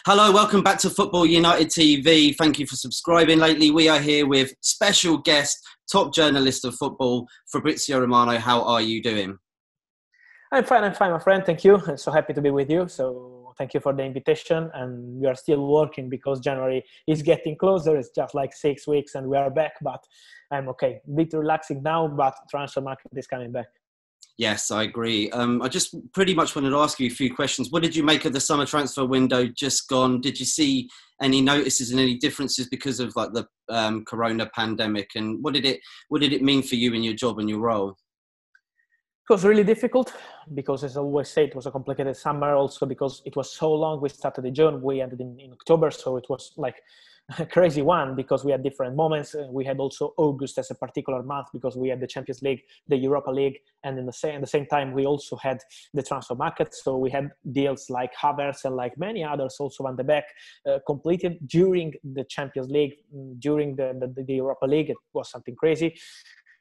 Hello, welcome back to Football United TV. Thank you for subscribing lately. We are here with special guest, top journalist of football, Fabrizio Romano. How are you doing? I'm fine, my friend. Thank you. I'm so happy to be with you. So thank you for the invitation. And we are still working because January is getting closer. It's just like 6 weeks and we are back, but I'm okay. A bit relaxing now, but transfer market is coming back. Yes, I agree. I just pretty much wanted to ask you a few questions. What did you make of the summer transfer window just gone? Did you see any notices and any differences because of like the corona pandemic? And what did it mean for you in your job and your role? It was really difficult because, as I always say, it was a complicated summer. Also because it was so long. We started in June, we ended in October, so it was like a crazy one because we had different moments. We had also August as a particular month because we had the Champions League, the Europa League, and at the same time we also had the transfer market. So we had deals like Havertz and like many others also on the back completed during the Champions League, during the Europa League. It was something crazy.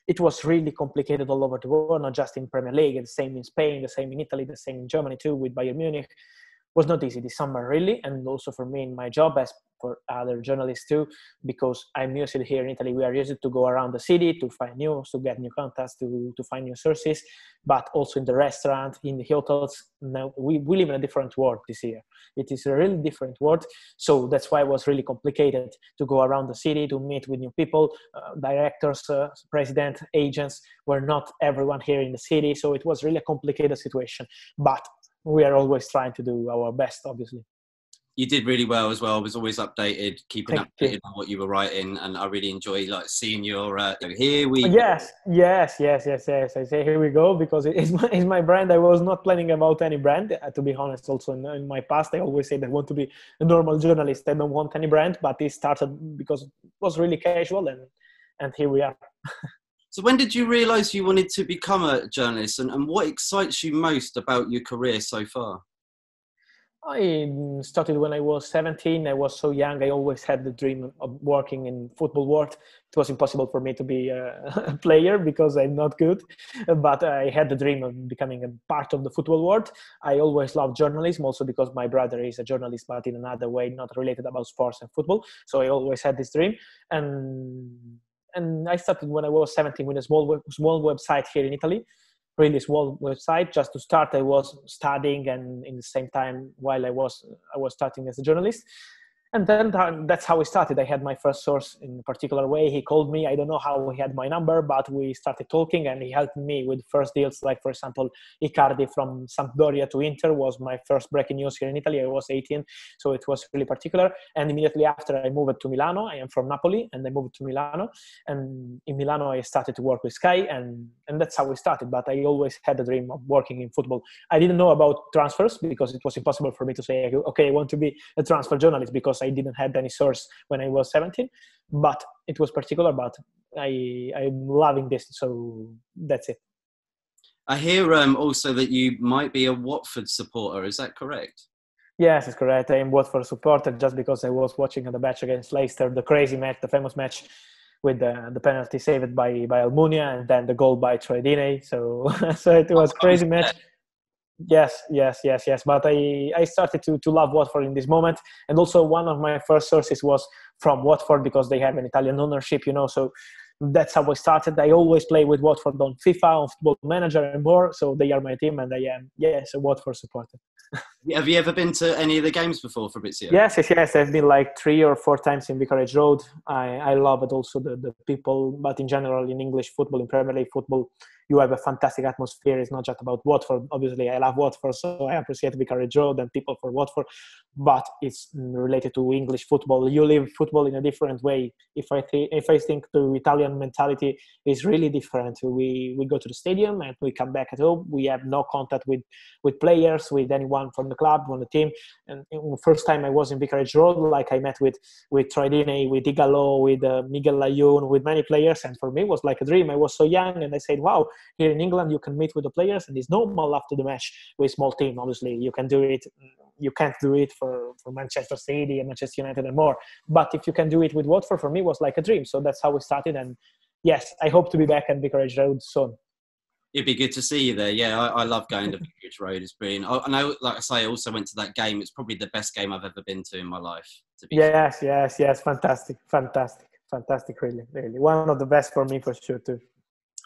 It was really complicated all over the world, not just in Premier League. The same in Spain, the same in Italy, the same in Germany too, with Bayern Munich. It was not easy this summer, really, and also for me in my job, as for other journalists too, because I'm used to here in Italy. We are used to go around the city to find news, to get new contacts, to find new sources, but also in the restaurant, in the hotels. Now we live in a different world this year. It is a really different world, so that's why it was really complicated to go around the city to meet with new people, directors, president, agents. Were not everyone here in the city, so it was really a complicated situation. But we are always trying to do our best, obviously. You did really well as well. I was always updated, keeping Thank updated you. on what you were writing, and I really enjoy like seeing your here we go. Yes. I say here we go because it's my brand. I was not planning about any brand, to be honest. Also in my past, I always said I want to be a normal journalist. I don't want any brand, but it started because it was really casual, and here we are. So when did you realise you wanted to become a journalist, and what excites you most about your career so far? I started when I was 17. I was so young. I always had the dream of working in football world. It was impossible for me to be a player because I'm not good, but I had the dream of becoming a part of the football world. I always loved journalism also because my brother is a journalist, but in another way, not related about sports and football. So I always had this dream. And I started when I was 17 with a small website here in Italy, really small website. Just to start, I was studying, and in the same time, while I was starting as a journalist. And then that's how we started. I had my first source in a particular way. He called me. I don't know how he had my number, but we started talking and he helped me with first deals. Like, for example, Icardi from Sampdoria to Inter was my first breaking news here in Italy. I was 18, so it was really particular. And immediately after, I moved to Milano. I am from Napoli, and I moved to Milano. And in Milano, I started to work with Sky, and that's how we started. But I always had the dream of working in football. I didn't know about transfers because it was impossible for me to say, okay, I want to be a transfer journalist, because I didn't have any source when I was 17, but it was particular. But I'm loving this, so that's it. I hear also that you might be a Watford supporter. Is that correct? Yes, it's correct. I am Watford supporter just because I was watching the match against Leicester, the crazy match, the famous match with the penalty saved by Almunia and then the goal by Troy Deeney. So it was crazy match. Yes. But I started to love Watford in this moment. And also one of my first sources was from Watford because they have an Italian ownership, So that's how I started. I always play with Watford on FIFA, on Football Manager and more. So they are my team, and I am, yes, a Watford supporter. Have you ever been to any of the games before, Fabrizio? Yes. I've been like 3 or 4 times in Vicarage Road. I love it also, the people, but in general in English football, in Premier League football, you have a fantastic atmosphere. It's not just about Watford. Obviously, I love Watford, so I appreciate Vicarage Road and people for Watford, but it's related to English football. You live football in a different way. If I think the Italian mentality is really different. We go to the stadium and we come back at home. We have no contact with players, with anyone from the club, from the team. And the first time I was in Vicarage Road, like I met with Troy Deeney, with Igalo, with Miguel Layun, with many players, and for me it was like a dream. I was so young, and I said, wow, here in England you can meet with the players, and it's normal after the match with a small team. Obviously you can do it. You can't do it for Manchester City and Manchester United and more, but if you can do it with Watford, for me it was like a dream. So that's how we started, and yes, I hope to be back at Vicarage Road soon. It'd be good to see you there. Yeah, I love going to Vicarage Road. It's brilliant. I know, like I say, I also went to that game. It's probably the best game I've ever been to in my life, to be fair. Yes. Fantastic. Really. One of the best for me for sure too.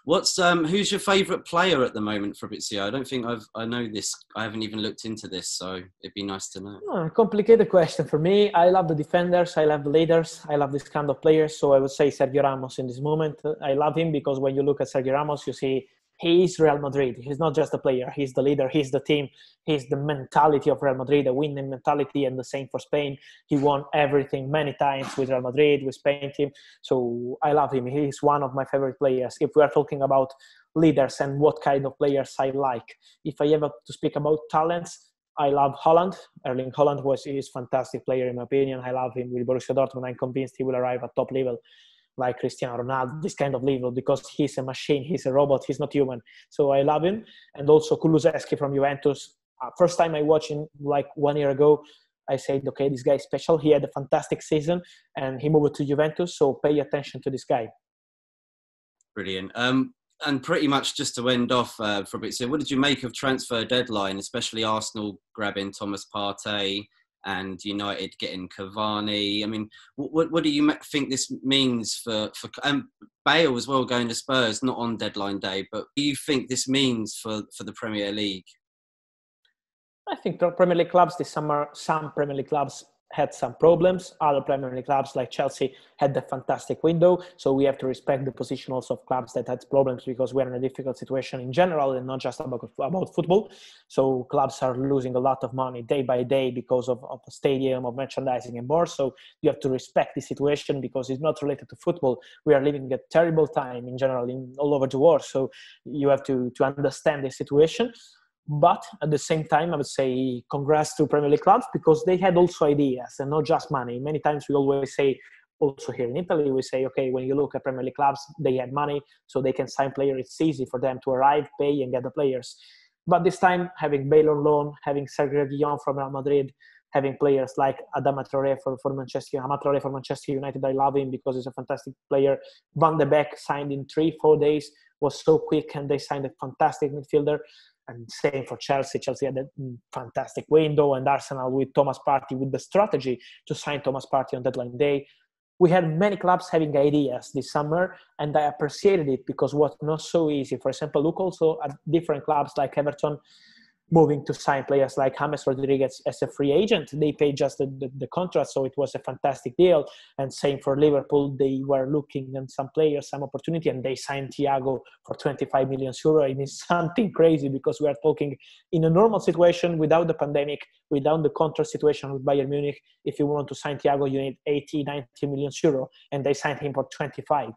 Who's your favourite player at the moment, Fabrizio? I don't think I know this. I haven't even looked into this, so it'd be nice to know. Complicated question for me. I love the defenders. I love the leaders. I love this kind of players. So I would say Sergio Ramos in this moment. I love him because when you look at Sergio Ramos, you see he is Real Madrid. He's not just a player. He's the leader. He's the team. He's the mentality of Real Madrid, a winning mentality, and the same for Spain. He won everything many times with Real Madrid, with Spain team. So I love him. He's one of my favorite players. If we are talking about leaders and what kind of players I like, if I ever to speak about talents, I love Holland. Erling Holland is a fantastic player in my opinion. I love him with Borussia Dortmund. I'm convinced he will arrive at top level like Cristiano Ronaldo, this kind of level, because he's a machine, he's a robot, he's not human. So I love him. And also Kulusevski from Juventus. First time I watched him like 1 year ago, I said, okay, this guy is special. He had a fantastic season and he moved to Juventus. So pay attention to this guy. Brilliant. And pretty much just to end off, Fabrizio, what did you make of transfer deadline, especially Arsenal grabbing Thomas Partey and United getting Cavani? I mean, what do you think this means for Bale as well going to Spurs, not on deadline day, but what do you think this means for the Premier League? I think the Premier League clubs this summer, some Premier League clubs had some problems. Other Premier League clubs like Chelsea had a fantastic window. So we have to respect the position also of clubs that had problems because we're in a difficult situation in general and not just about football. So clubs are losing a lot of money day by day because of the stadium, of merchandising and more. So you have to respect the situation because it's not related to football. We are living a terrible time in general all over the world. So you have to understand the situation. But at the same time, I would say congrats to Premier League clubs because they had also ideas and not just money. Many times we always say, also here in Italy, we say, okay, when you look at Premier League clubs, they had money, so they can sign players. It's easy for them to arrive, pay, and get the players. But this time, having Bale on loan, having Sergio Reguilón from Real Madrid, having players like Adama Traoré for Manchester United, I love him because he's a fantastic player. Van de Beek signed in 3-4 days, was so quick, and they signed a fantastic midfielder. And same for Chelsea. Chelsea had a fantastic window, and Arsenal with Thomas Partey with the strategy to sign Thomas Partey on deadline day. We had many clubs having ideas this summer, and I appreciated it because it was not so easy. For example, look also at different clubs like Everton moving to sign players like James Rodriguez as a free agent. They paid just the contract, so it was a fantastic deal. And same for Liverpool. They were looking at some players, some opportunity, and they signed Thiago for 25 million euro. It is something crazy because we are talking in a normal situation without the pandemic, without the contract situation with Bayern Munich. If you want to sign Thiago, you need 80, 90 million euro, and they signed him for 25.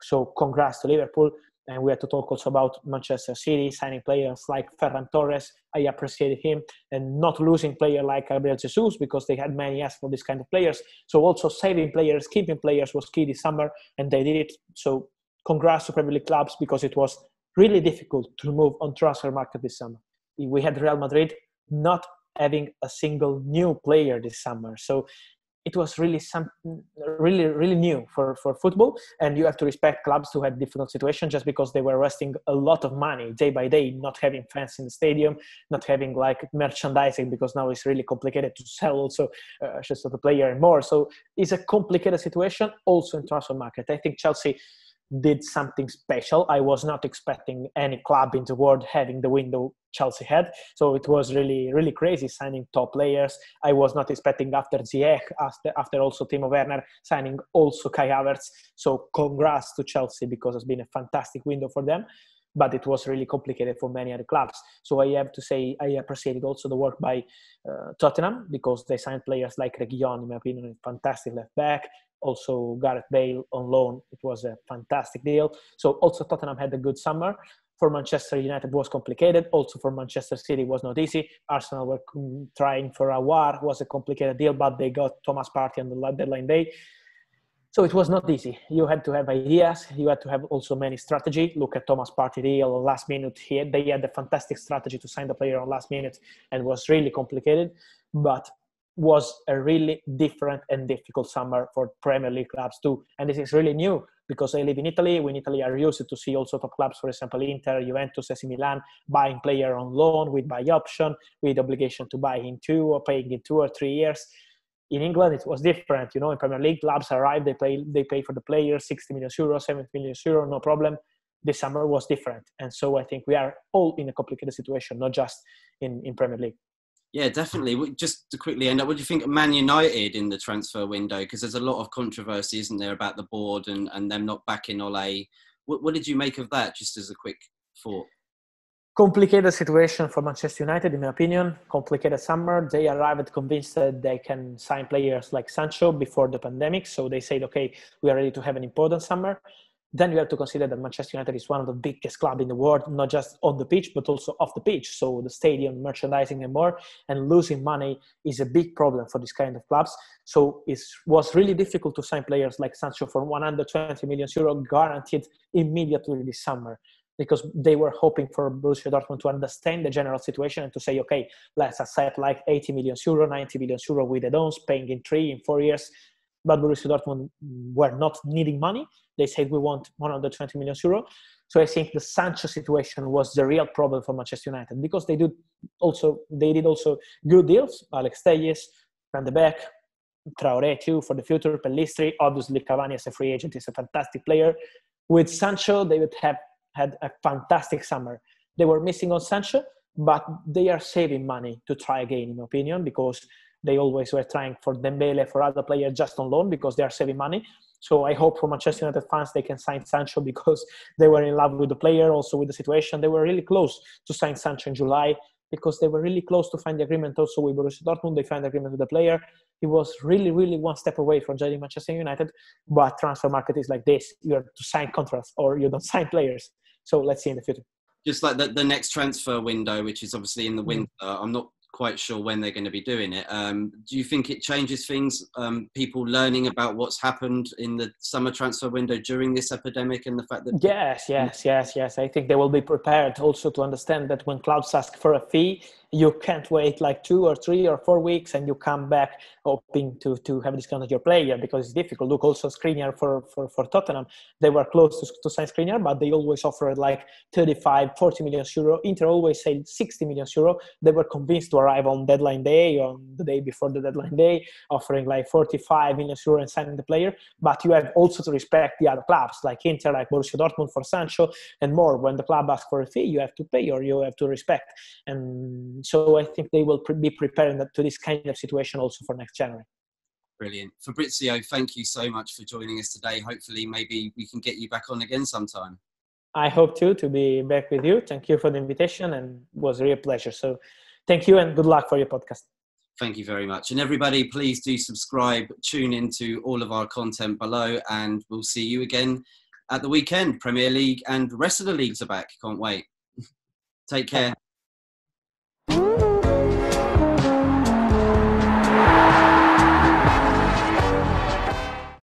So congrats to Liverpool. And we had to talk also about Manchester City signing players like Ferran Torres. I appreciated him, and not losing player like Gabriel Jesus because they had many asked for this kind of players. So also saving players, keeping players was key this summer, and they did it. So congrats to Premier League clubs because it was really difficult to move on transfer market this summer. We had Real Madrid not having a single new player this summer. So it was really something really new for football, and you have to respect clubs who had difficult situations just because they were wasting a lot of money day by day, not having fans in the stadium, not having like merchandising because now it's really complicated to sell also just the player and more. So it's a complicated situation also in transfer market. I think Chelsea did something special. I was not expecting any club in the world having the window Chelsea had. So it was really crazy signing top players. I was not expecting after Ziyech, after also Timo Werner, signing also Kai Havertz. So congrats to Chelsea because it's been a fantastic window for them. But it was really complicated for many other clubs. So I have to say I appreciated also the work by Tottenham because they signed players like Reguilón, in my opinion, a fantastic left back. Also Gareth Bale on loan. It was a fantastic deal. So also Tottenham had a good summer. For Manchester United was complicated. Also for Manchester City was not easy. Arsenal were trying for a war. It was a complicated deal, but they got Thomas Partey on the deadline day. So it was not easy. You had to have ideas. You had to have also many strategy. Look at Thomas Partey deal last minute. They had a fantastic strategy to sign the player on last minute, and it was really complicated. But was a really different and difficult summer for Premier League clubs too. And this is really new because I live in Italy. We in Italy are used to see all sorts of clubs, for example, Inter, Juventus, AC Milan, buying player on loan with buy option, with obligation to buy in 2 or paying in 2 or 3 years. In England, it was different. You know, in Premier League, clubs arrive, they pay for the player 60 million euro, 70 million euro, no problem. This summer was different. And so I think we are all in a complicated situation, not just in Premier League. Yeah, definitely. Just to quickly end up, what do you think of Man United in the transfer window? Because there's a lot of controversy, isn't there, about the board and them not backing Ole. What did you make of that, just as a quick thought? Complicated situation for Manchester United, in my opinion. Complicated summer. They arrived convinced that they can sign players like Sancho before the pandemic. So they said, okay, we are ready to have an important summer. Then you have to consider that Manchester United is one of the biggest clubs in the world, not just on the pitch, but also off the pitch. So the stadium, merchandising and more, and losing money is a big problem for this kind of clubs. So it was really difficult to sign players like Sancho for 120 million euro guaranteed immediately this summer, because they were hoping for Borussia Dortmund to understand the general situation and to say, okay, let's accept like 80 million euro, 90 million euro with add-ons, paying in 3, in 4 years. But Borussia Dortmund were not needing money. They said, we want 120 million euro. So I think the Sancho situation was the real problem for Manchester United, because they did also good deals. Alex Telles, Van de Beek, Traoré too for the future, Pellistri. Obviously, Cavani as a free agent is a fantastic player. With Sancho, they would have had a fantastic summer. They were missing on Sancho, but they are saving money to try again, in my opinion, because they always were trying for Dembele, for other players just on loan, because they are saving money. So I hope for Manchester United fans they can sign Sancho, because they were in love with the player, also with the situation. They were really close to sign Sancho in July, because they were really close to find the agreement also with Borussia Dortmund. They found the agreement with the player. He was really, really one step away from joining Manchester United. But transfer market is like this. You have to sign contracts or you don't sign players. So let's see in the future. Just like the next transfer window, which is obviously in the winter, I'm not quite sure when they're going to be doing it. Do you think it changes things, people learning about what's happened in the summer transfer window during this epidemic, and the fact that... Yes. I think they will be prepared also to understand that when clubs ask for a fee, you can't wait like 2 or 3 or 4 weeks and you come back hoping to have a discount on your player, because it's difficult. Look also Skriniar for Tottenham. They were close to sign Skriniar, but they always offered like 35, 40 million euro. Inter always said 60 million euro. They were convinced to arrive on deadline day, on the day before the deadline day, offering like 45 million euro and signing the player. But you have also to respect the other clubs like Inter, like Borussia Dortmund for Sancho and more. When the club asks for a fee, you have to pay or you have to respect. And so I think they will be preparing to this kind of situation also for next January. Brilliant. Fabrizio, thank you so much for joining us today. Hopefully maybe we can get you back on again sometime. I hope to be back with you. Thank you for the invitation, and it was a real pleasure. So thank you and good luck for your podcast. Thank you very much. And everybody, please do subscribe, tune into all of our content below, and we'll see you again at the weekend. Premier League and the rest of the leagues are back. Can't wait. Take care.